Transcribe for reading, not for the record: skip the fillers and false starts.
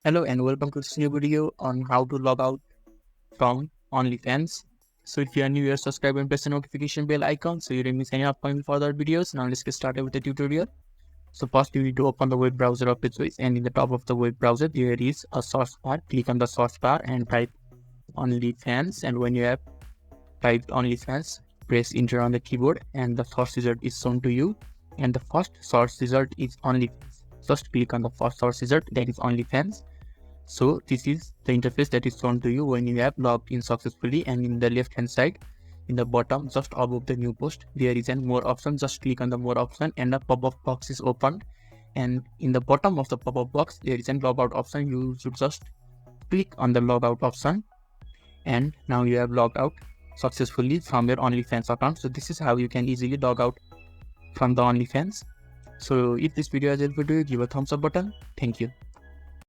Hello and welcome to this new video on how to log out from OnlyFans. So if you are new here, subscribe and press the notification bell icon so you don't miss any upcoming further videos. Now let's get started with the tutorial. So first you need to open the web browser of your choice, and in the top of the web browser there is a search bar. Click on the search bar and type OnlyFans, and when you have typed OnlyFans, press enter on the keyboard and the search result is shown to you, and the first search result is OnlyFans. Just click on the first search result, that is OnlyFans. So this is the interface that is shown to you when you have logged in successfully, and in the left hand side in the bottom just above the new post there is an more option. Just click on the more option and a pop-up box is opened, and in the bottom of the pop-up box there is a logout option. You should just click on the logout option, and now you have logged out successfully from your OnlyFans account. So this is how you can easily log out from the OnlyFans. So if this video has helped you, give a thumbs up button. Thank you.